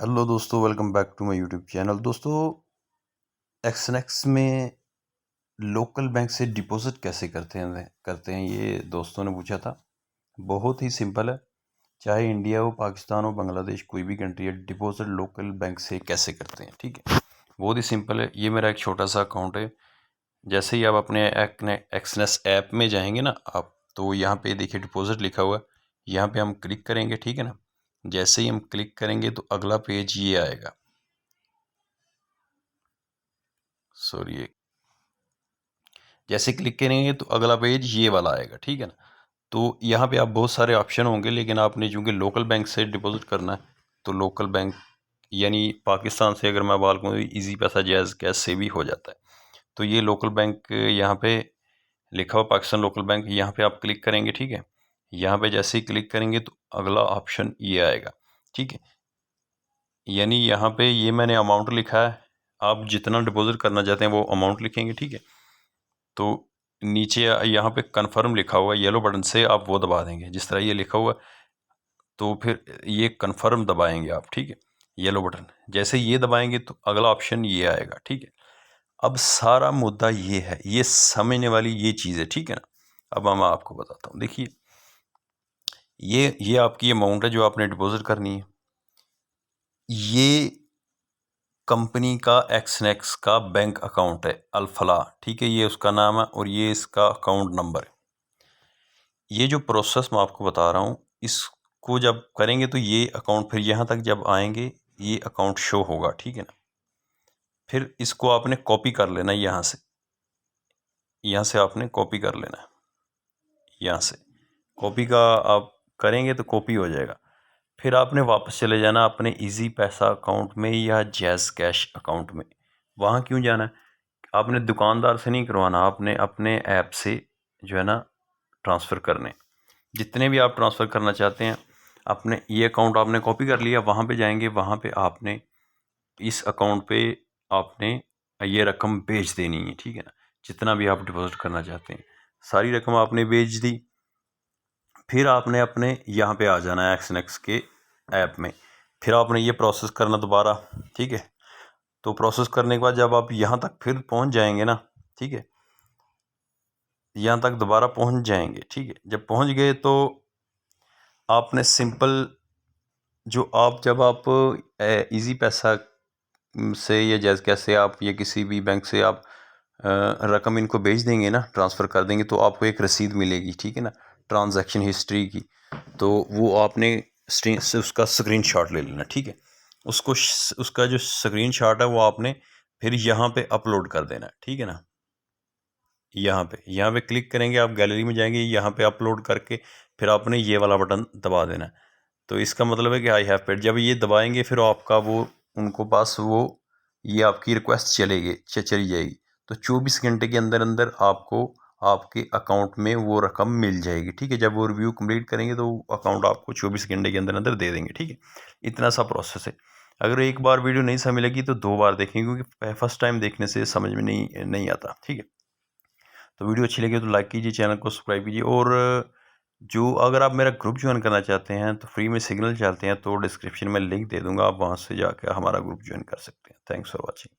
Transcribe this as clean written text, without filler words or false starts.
Hello दोस्तों, welcome back to my YouTube channel. दोस्तों, एक्सनेक्स में लोकल बैंक से डिपॉजिट कैसे करते हैं ये दोस्तों ने पूछा था। बहुत ही सिंपल है। चाहे इंडिया हो, पाकिस्तान हो, बांग्लादेश, कोई भी कंट्री है, डिपॉजिट लोकल बैंक से कैसे करते हैं, ठीक है। बहुत ही सिंपल है। ये मेरा एक छोटा सा अकाउंट है। जैसे ही आप अपने एक्सनेस ऐप में जाएंगे ना आप, तो यहाँ पे देखिए डिपॉजिट लिखा हुआ है। यहाँ पे हम क्लिक करेंगे, ठीक है ना। जैसे ही हम क्लिक करेंगे तो अगला पेज ये आएगा। सॉरी, जैसे क्लिक करेंगे तो अगला पेज ये वाला आएगा, ठीक है ना। तो यहाँ पे आप बहुत सारे ऑप्शन होंगे, लेकिन आपने चूँकि लोकल बैंक से डिपॉजिट करना है तो लोकल बैंक यानी पाकिस्तान से अगर मैं बात करूँ ईजी पैसा, जैज़ कैश से भी हो जाता है। तो ये लोकल बैंक यहाँ पे लिखा हुआ पाकिस्तान लोकल बैंक, यहाँ पे आप क्लिक करेंगे, ठीक है। यहाँ पे जैसे ही क्लिक करेंगे तो अगला ऑप्शन ये आएगा, ठीक है। यानी यहाँ पे ये मैंने अमाउंट लिखा है, आप जितना डिपॉजिट करना चाहते हैं वो अमाउंट लिखेंगे, ठीक है। तो नीचे यहाँ पे कन्फर्म लिखा हुआ है, येलो बटन से आप वो दबा देंगे। जिस तरह ये लिखा हुआ तो फिर ये कन्फर्म दबाएंगे आप, ठीक है, येलो बटन। जैसे ये दबाएंगे तो अगला ऑप्शन ये आएगा, ठीक है। अब सारा मुद्दा ये है, ये समझने वाली ये चीज़ है, ठीक है ना। अब मैं आपको बताता हूँ। देखिए, ये आपकी अमाउंट है जो आपने डिपॉजिट करनी है। ये कंपनी का एक्सनेक्स का बैंक अकाउंट है, अल्फला, ठीक है, ये उसका नाम है और ये इसका अकाउंट नंबर है। ये जो प्रोसेस मैं आपको बता रहा हूँ, इसको जब करेंगे तो ये अकाउंट फिर यहाँ तक जब आएंगे ये अकाउंट शो होगा, ठीक है ना। फिर इसको आपने कॉपी कर लेना है, यहाँ से आपने कॉपी कर लेना है। यहाँ से कॉपी का आप करेंगे तो कॉपी हो जाएगा। फिर आपने वापस चले जाना अपने इजी पैसा अकाउंट में या जैज़ कैश अकाउंट में। वहाँ क्यों जाना है? आपने दुकानदार से नहीं करवाना, आपने अपने ऐप से जो है ना ट्रांसफ़र करने। जितने भी आप ट्रांसफ़र करना चाहते हैं, अपने ये अकाउंट आपने कॉपी कर लिया, वहाँ पे जाएंगे, वहाँ पे आपने इस अकाउंट पे आपने ये रकम भेज देनी है, ठीक है ना। जितना भी आप डिपॉजिट करना चाहते हैं सारी रकम आपने भेज दी। फिर आपने अपने यहाँ पे आ जाना है एक्सनेक्स के ऐप में। फिर आपने ये प्रोसेस करना दोबारा, ठीक है। तो प्रोसेस करने के बाद जब आप यहाँ तक फिर पहुँच जाएंगे ना, ठीक है, यहाँ तक दोबारा पहुँच जाएंगे, ठीक है। जब पहुँच गए तो आपने सिंपल जो आप जब आप इजी पैसा से या जैसे कैसे आप या किसी भी बैंक से आप रकम इनको भेज देंगे ना, ट्रांसफ़र कर देंगे, तो आपको एक रसीद मिलेगी, ठीक है ना, ट्रांजैक्शन हिस्ट्री की। तो वो आपने उसका स्क्रीनशॉट ले लेना, ठीक है। उसका जो स्क्रीनशॉट है वो आपने फिर यहाँ पे अपलोड कर देना, ठीक है ना। यहाँ पे क्लिक करेंगे, आप गैलरी में जाएंगे, यहाँ पे अपलोड करके फिर आपने ये वाला बटन दबा देना है। तो इसका मतलब है कि आई हैव पेड, जब ये दबाएंगे फिर आपका वो उनको पास वो ये आपकी रिक्वेस्ट चली जाएगी। तो 24 घंटे के अंदर अंदर आपको आपके अकाउंट में वो रकम मिल जाएगी, ठीक है। जब वो रिव्यू कंप्लीट करेंगे तो अकाउंट आपको 24 घंटे के अंदर अंदर दे देंगे, ठीक है। इतना सा प्रोसेस है। अगर एक बार वीडियो नहीं समझ लगी तो 2 बार देखेंगे, क्योंकि फर्स्ट टाइम देखने से समझ में नहीं आता, ठीक है। तो वीडियो अच्छी लगी तो लाइक कीजिए, चैनल को सब्सक्राइब कीजिए। और जो अगर आप मेरा ग्रुप ज्वाइन करना चाहते हैं तो फ्री में सिग्नल चाहते हैं तो डिस्क्रिप्शन में लिंक दे दूंगा, आप वहाँ से जाकर हमारा ग्रुप ज्वाइन कर सकते हैं। Thanks for watching.